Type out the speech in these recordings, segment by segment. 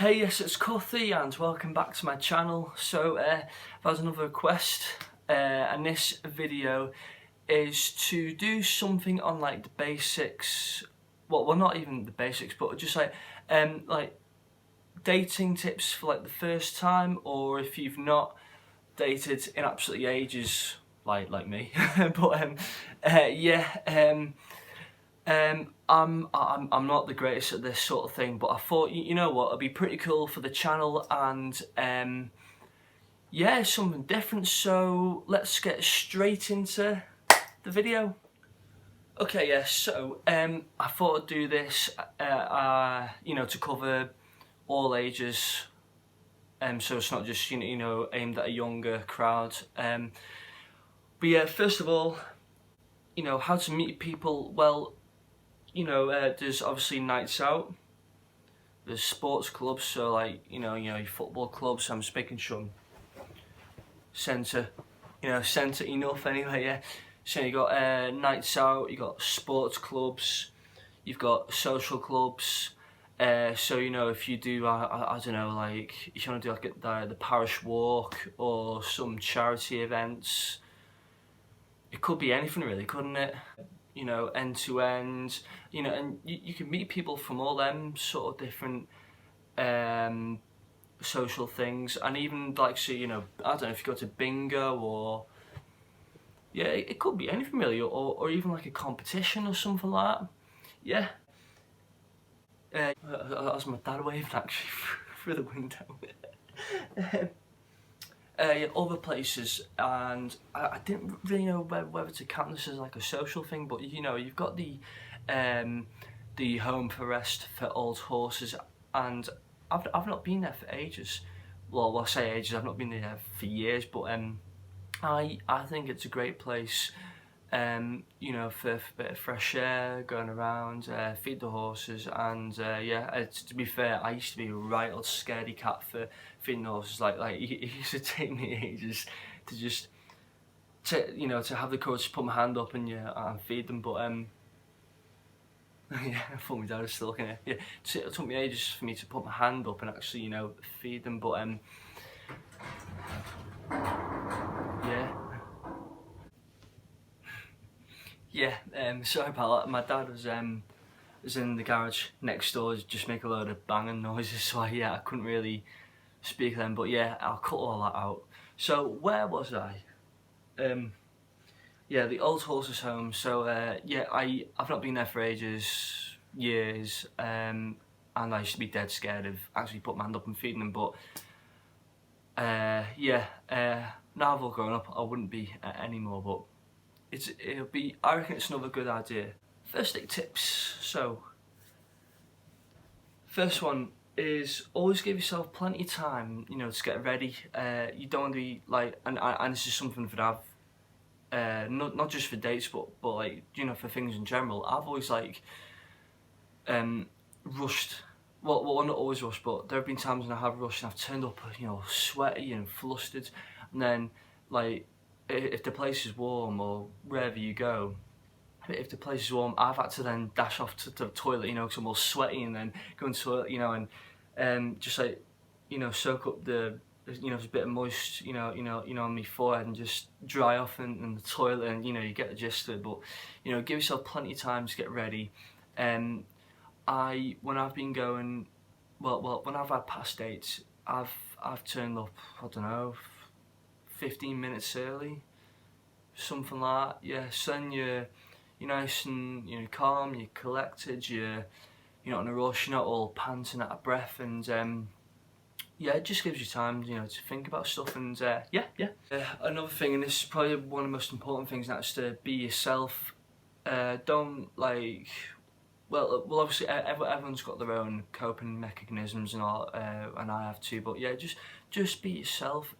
Hey, yes, it's Cuthy and welcome back to my channel. So, I've had another request, and this video is to do something on like the basics. Well, not even the basics, but just like dating tips for like the first time, or if you've not dated in absolutely ages, like me. But I'm not the greatest at this sort of thing, but I thought, you know what, it'd be pretty cool for the channel, and yeah, something different. So let's get straight into the video. Okay, yeah. So I thought I'd do this, you know, to cover all ages. So it's not just aimed at a younger crowd. But yeah, first of all, you know, how to meet people. Well, there's obviously nights out. There's sports clubs, so like your football clubs. I'm speaking some centre enough anyway. Yeah. So you got nights out. You got sports clubs. You've got social clubs. So if you do, I don't know, like if you want to do like the parish walk or some charity events. It could be anything really, couldn't it? End to end, and you can meet people from all them sort of different social things, and even like, so I don't know, if you go to bingo, or yeah, it could be anything really, or even like a competition or something like that. Yeah. That's my dad waving actually through the window. Yeah, other places, and I didn't really know whether to count this as like a social thing, but you've got the home for rest for old horses, and I've not been there for ages. Well, I say ages, I've not been there for years, but I think it's a great place. For a bit of fresh air, going around, feed the horses, and yeah. To be fair, I used to be a right old scaredy cat for feeding the horses. Like it used to take me ages to just to have the courage to put my hand up and feed them. But yeah, I thought my dad was still looking at it. Yeah, it took me ages for me to put my hand up and actually feed them. But yeah. Yeah, sorry about that. My dad was in the garage next door, just make a load of banging noises, so I couldn't really speak then. But yeah, I'll cut all that out. So where was I? Yeah, the Old Horses Home. So yeah, I've not been there for ages, years, and I used to be dead scared of actually putting my hand up and feeding them. But yeah, now I've all grown up, I wouldn't be anymore. But I reckon it's another good idea. First aid tips. So, first one is always give yourself plenty of time, to get ready. You don't want to be like, and this is something that I've, not just for dates, but like, for things in general. I've always like, rushed. Well, not always rushed, but there have been times when I have rushed and I've turned up, sweaty and flustered, and then like, if the place is warm or wherever you go, if the place is warm, I've had to then dash off to the toilet, because I'm all sweaty, and then go into the toilet, and just like, soak up the, a bit of moist, on my forehead, and just dry off in the toilet, and you get the gist of it. But give yourself plenty of time to get ready. When I've been going, when I've had past dates, I've turned up, I don't know, 15 minutes early, something like that. Yeah, so then you're nice and calm, you're collected, you're not in a rush, you're not all panting out of breath, and yeah, it just gives you time to think about stuff. And yeah. Another thing, and this is probably one of the most important things, and that's to be yourself. Don't like, well obviously everyone's got their own coping mechanisms and all, and I have too, but yeah, just be yourself.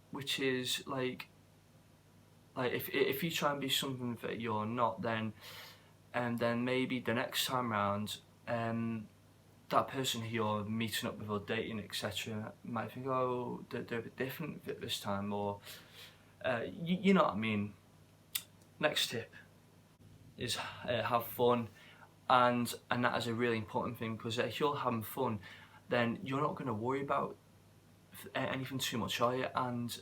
Which is like if you try and be something that you're not, then maybe the next time round, that person who you're meeting up with or dating, etc., might think, oh, they're a bit different this time, or you know what I mean. Next tip is have fun. and that is a really important thing, because if you're having fun, then you're not going to worry about anything too much, are you? And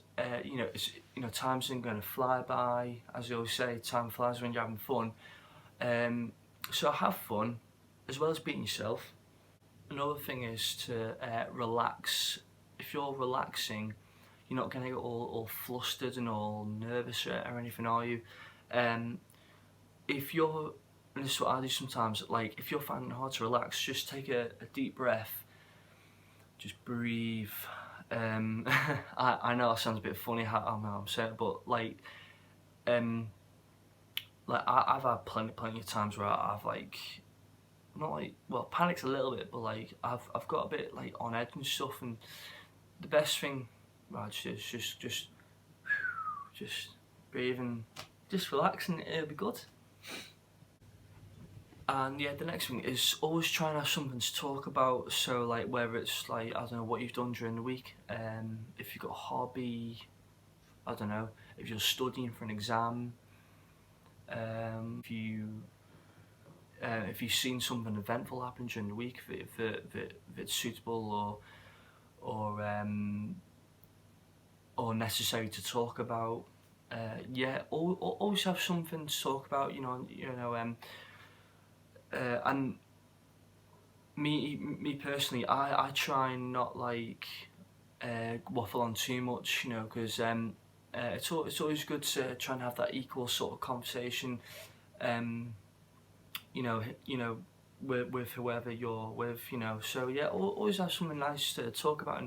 time's isn't going to fly by, as you always say. Time flies when you're having fun. So have fun, as well as being yourself. Another thing is to relax. If you're relaxing, you're not going to get all flustered and all nervous or anything, are you? If you're, and this is what I do sometimes, like if you're finding it hard to relax, just take a deep breath. Just breathe. I know that sounds a bit funny how I'm saying it, but I've had plenty of times where I've panicked a little bit, but I've got a bit on edge and stuff, and the best thing, right, is just breathe and just relax, and it'll be good. And yeah, the next thing is always try and have something to talk about. So whether it's I don't know, what you've done during the week, if you've got a hobby, I don't know, if you're studying for an exam, if you've seen something eventful happen during the week, if it's suitable or necessary to talk about. Yeah, always have something to talk about. And me personally, I try and not waffle on too much, because it's always good to try and have that equal sort of conversation, with whoever you're with, So yeah, always have something nice to talk about,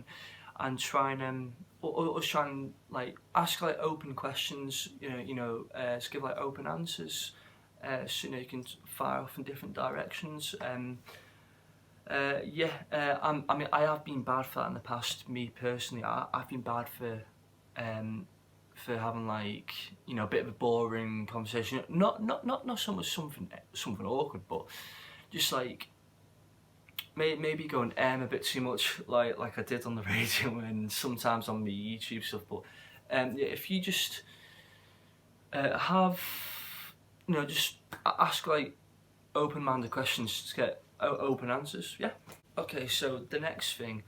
and try and always try and ask open questions, to give open answers. So you can fire off in different directions. I mean, I have been bad for that in the past. Me personally, I've been bad for having a bit of a boring conversation. Not so much something awkward, but just maybe going a bit too much, like I did on the radio and sometimes on the YouTube stuff. But yeah, if you just have, just ask open-minded questions to get open answers. Yeah. Okay, so the next thing,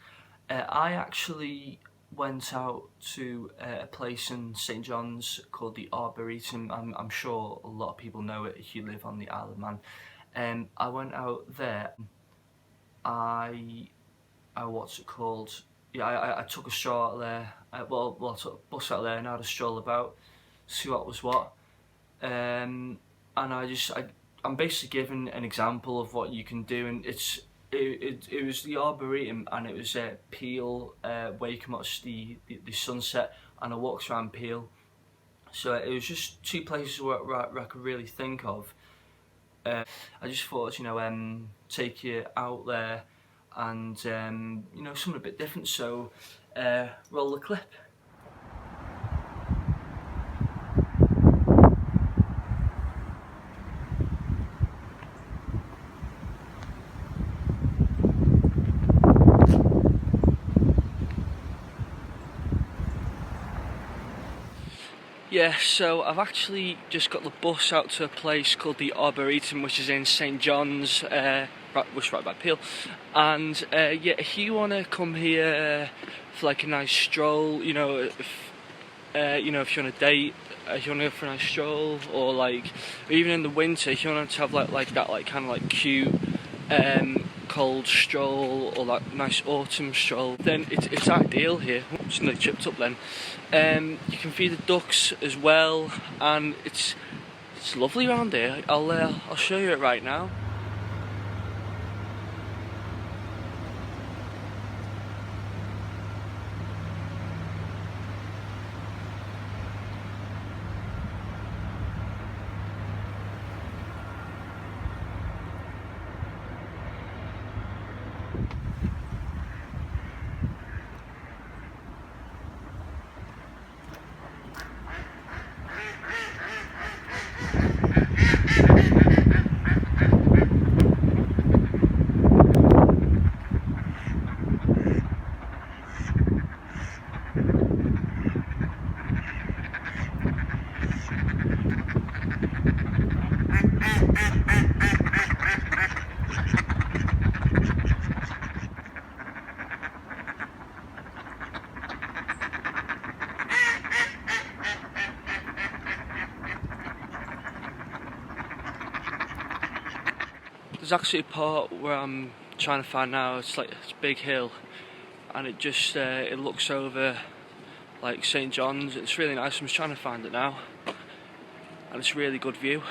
I actually went out to a place in St John's called the Arboretum. I'm sure a lot of people know it if you live on the Isle of Man. I went out there. What's it called? Yeah, I took a stroll out there. I took a bus out there and I had a stroll about, see what was what. And I'm basically giving an example of what you can do, and it was the Arboretum, and it was Peel, where you can watch the sunset, and I walked around Peel. So it was just two places where I could really think of. I just thought, take you out there and something a bit different. So roll the clip. Yeah, so I've actually just got the bus out to a place called the Arboretum, which is in St John's, which is right by Peel. And yeah, if you want to come here for a nice stroll, if you're on a date, if you want to go for a nice stroll, or even in the winter, if you want to have that kind of cute cold stroll, or nice autumn stroll, then it's ideal here. Oops, nearly chipped up then. You can feed the ducks as well, and it's lovely around here. I'll show you it right now. actually a part where I'm trying to find now. It's like it's a big hill, and it just it looks over like St John's. It's really nice. I'm just trying to find it now, and it's a really good view.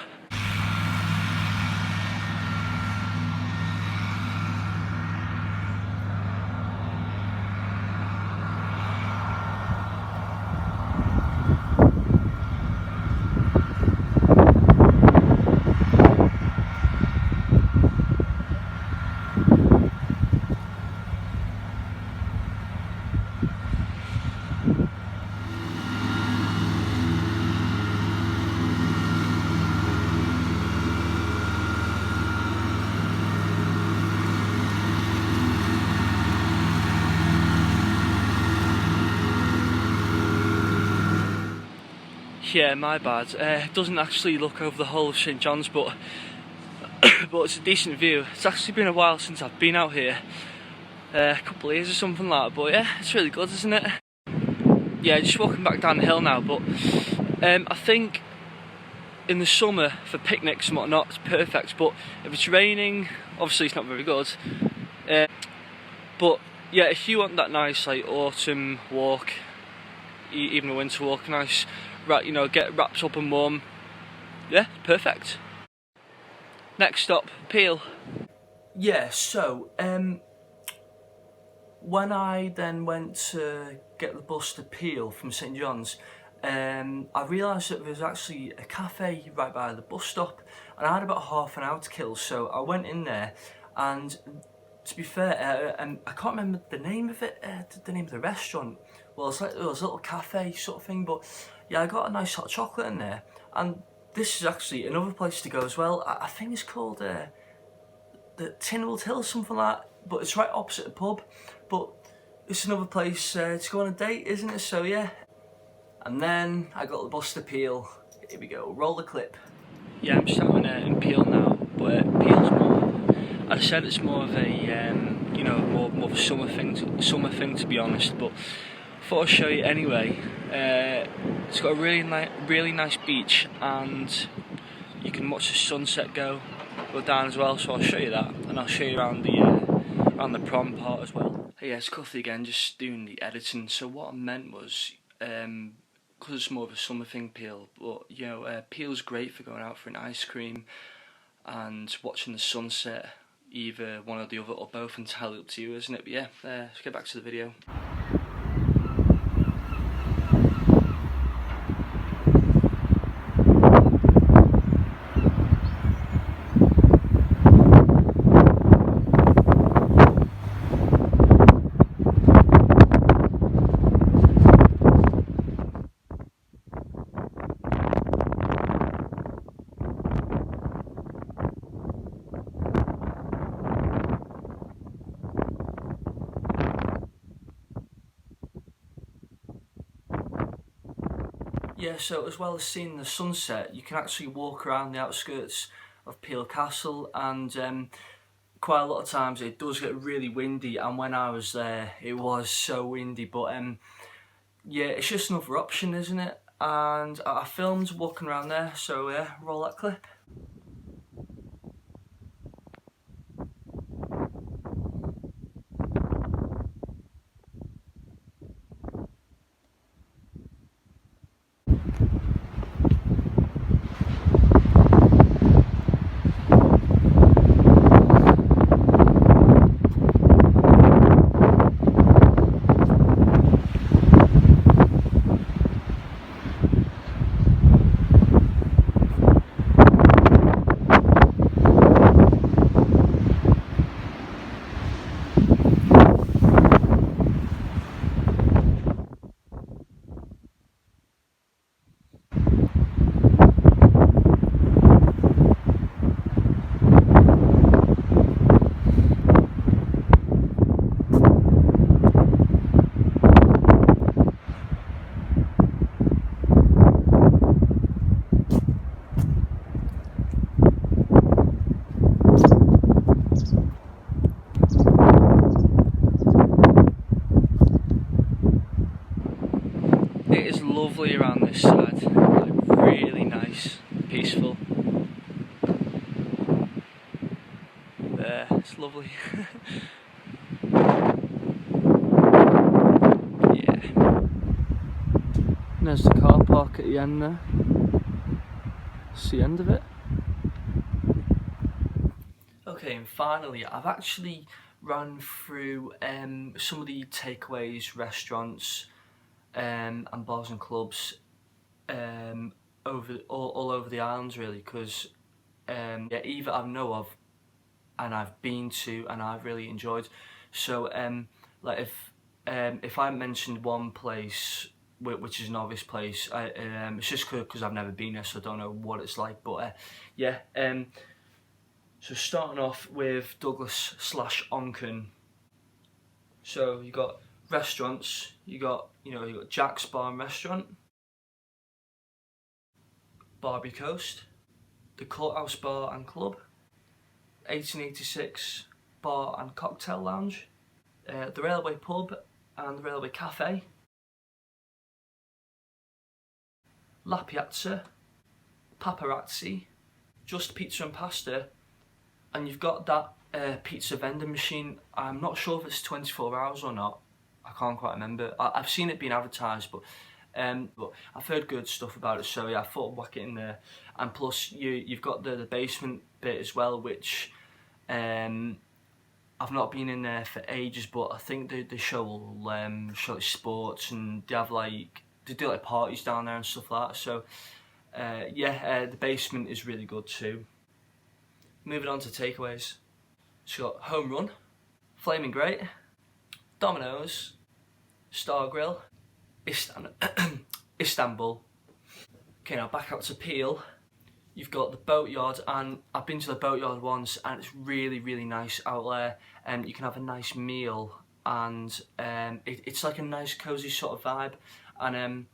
Yeah, my bad. It doesn't actually look over the whole of St John's, but it's a decent view. It's actually been a while since I've been out here, a couple of years or something like that. But yeah, it's really good, isn't it? Yeah, just walking back down the hill now. But I think in the summer for picnics and whatnot, it's perfect. But if it's raining, obviously it's not very good. But yeah, if you want that nice like autumn walk, even a winter walk, nice. Right, you know, get wrapped up and warm. Yeah, perfect. Next stop, Peel. Yeah, so when I then went to get the bus to Peel from St John's, I realised that there was actually a cafe right by the bus stop, and I had about half an hour to kill, so I went in there, and to be fair, I can't remember the name of it, the name of the restaurant. Well, it's like it was a little cafe sort of thing, but yeah, I got a nice hot chocolate in there. And this is actually another place to go as well. I think it's called the Tynwald Hill, something like that, but it's right opposite the pub. But it's another place to go on a date, isn't it? So yeah. And then I got the bus to Peel. Here we go, roll the clip. Yeah, I'm sat in Peel now, but Peel's more, I said it's more of a, you know, more of a summer thing to be honest, but I thought I'd show you anyway. It's got a really nice beach, and you can watch the sunset go down as well. So I'll show you that, and I'll show you around the prom part as well. Hey, yeah, it's Cuffy again, just doing the editing. So what I meant was, because it's more of a summer thing, Peel, but you know, Peel's great for going out for an ice cream and watching the sunset, either one or the other, or both, entirely up to you, isn't it? But yeah, let's get back to the video. Yeah, so as well as seeing the sunset, you can actually walk around the outskirts of Peel Castle, and quite a lot of times it does get really windy, and when I was there it was so windy, but yeah, it's just another option, isn't it? And I filmed walking around there, so yeah, roll that clip. It is lovely around this side, like really nice, peaceful. there's the car park at the end there. That's the end of it. Okay, and finally, I've actually ran through some of the takeaways, restaurants, and bars and clubs all over the islands, really, because yeah, either I know of and I've been to and I've really enjoyed. So like if I mentioned one place which is an obvious place, it's just because I've never been there, so I don't know what it's like. But yeah, so starting off with Douglas / Onken. So you got restaurants. You got Jack's Bar and Restaurant, Barbie Coast, the Courthouse Bar and Club, 1886 Bar and Cocktail Lounge, the Railway Pub and the Railway Cafe, La Piazza, Paparazzi, Just Pizza and Pasta, and you've got that pizza vending machine. I'm not sure if it's 24 hours or not. I can't quite remember. I've seen it being advertised, but I've heard good stuff about it, so yeah, I thought I'd whack it in there. And plus, you've got the basement bit as well, which I've not been in there for ages, but I think they show like sports, and they do like parties down there and stuff like that. So yeah, the basement is really good too. Moving on to takeaways. So you've got Home Run, Flaming Great, Domino's, Star Grill, Istanbul. Okay, now back out to Peel. You've got the Boatyard, and I've been to the Boatyard once, and it's really, really nice out there. And you can have a nice meal, and it's like a nice, cozy sort of vibe, and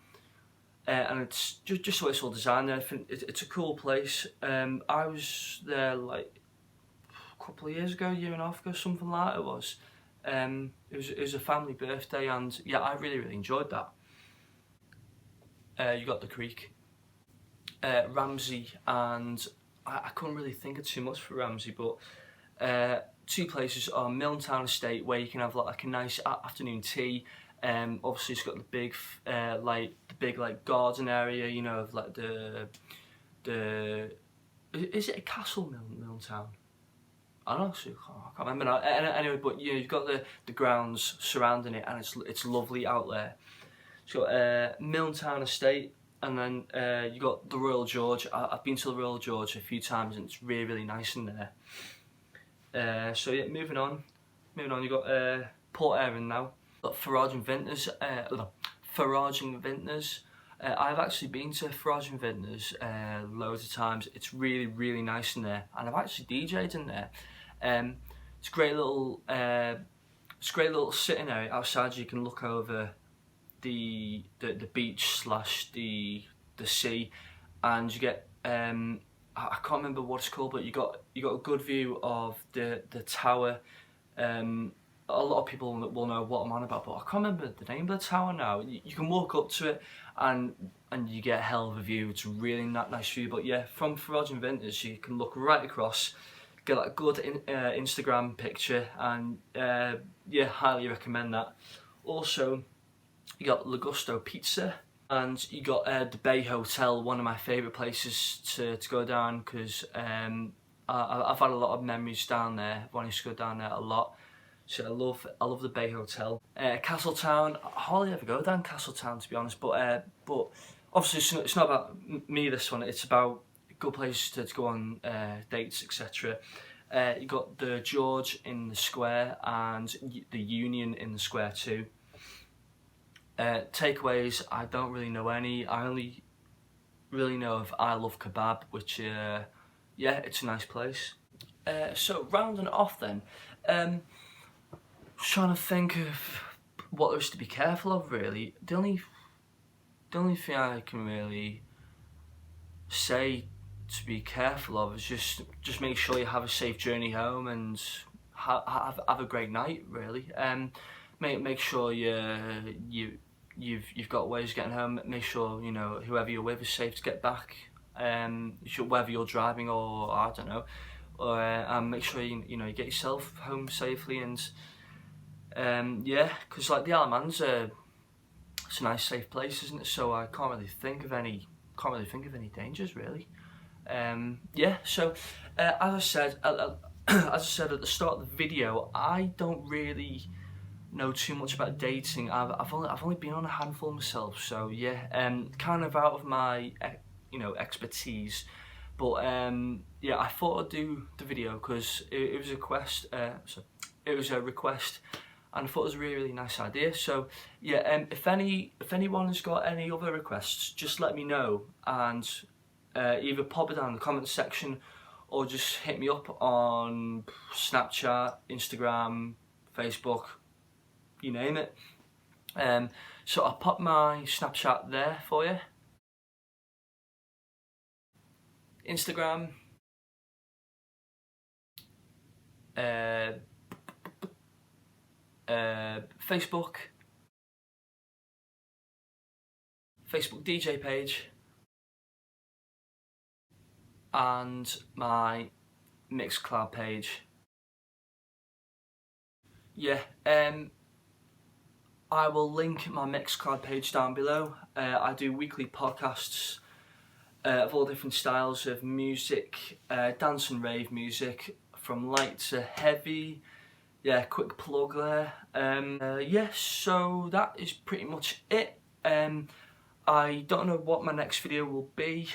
it's just the way it's all designed. I think it's a cool place. I was there like a couple of years ago, year and a half ago, something like that it was. It was a family birthday, and yeah, I really, really enjoyed that. You got the Creek, Ramsey, and I couldn't really think of too much for Ramsey, but two places are Milltown Estate, where you can have like a nice afternoon tea. Obviously it's got the big like garden area, you know, of like the is it a castle, Milltown? I don't know, I can't remember now. Anyway, but you've got the grounds surrounding it, and it's lovely out there. So Milltown Estate, and then you got the Royal George. I've been to the Royal George a few times, and it's really, really nice in there. So yeah, moving on, you got Port Erin now. Got Farage and Vintners. Farage and Vintners. I've actually been to Farage and Vintners loads of times. It's really, really nice in there, and I've actually DJ'd in there. It's a great little sitting area outside. You can look over the beach / the sea, and you get I can't remember what it's called, but you got a good view of the tower. A lot of people will know what I'm on about, but I can't remember the name of the tower now. You can walk up to it, and you get a hell of a view. It's a really nice view. But yeah, from Farage and Vintners, you can look right across, get like a good Instagram picture, and yeah, highly recommend that. Also, you got Lagusto Pizza, and you got the Bay Hotel, one of my favourite places to go down, because I've had a lot of memories down there. I used to go down there a lot. So I love the Bay Hotel. Castletown, I hardly ever go down Castletown, to be honest, but obviously it's not about me, this one. It's about good places to go on dates, etc. You got the George in the Square, and the Union in the Square too. Takeaways, I don't really know any. I only really know of I Love Kebab, which yeah, it's a nice place. So rounding it off then, trying to think of what there is to be careful of, really. The only thing I can really say to be careful of is just make sure you have a safe journey home, and have a great night, really. Make sure you've got ways of getting home. Make sure whoever you're with is safe to get back. Whether you're driving or I don't know, or make sure you get yourself home safely. And yeah, because like the Isle of Man's it's a nice safe place, isn't it? So I can't really think of any dangers really. Yeah, so as I said as I said at the start of the video, I don't really know too much about dating. I've only been on a handful myself, so yeah, kind of out of my expertise. But yeah, I thought I'd do the video because it was a request. It was a request, and I thought it was a really nice idea. So yeah, if anyone has got any other requests, just let me know, and either pop it down in the comments section, or just hit me up on Snapchat, Instagram, Facebook, you name it. So I'll pop my Snapchat there for you. Instagram, Facebook DJ page, and my Mixcloud page. Yeah, I will link my Mixcloud page down below. I do weekly podcasts of all different styles of music, dance and rave music, from light to heavy. Yeah, quick plug there. Yeah, so that is pretty much it. I don't know what my next video will be.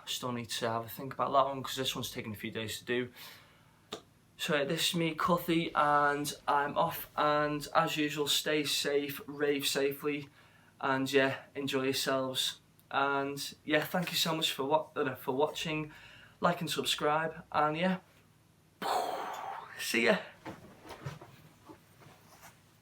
Still need to have a think about that one because this one's taking a few days to do. So this is me, Cuthy, and I'm off, and as usual, stay safe, rave safely, and yeah, enjoy yourselves. And yeah, thank you so much for watching, like and subscribe, and yeah, see ya.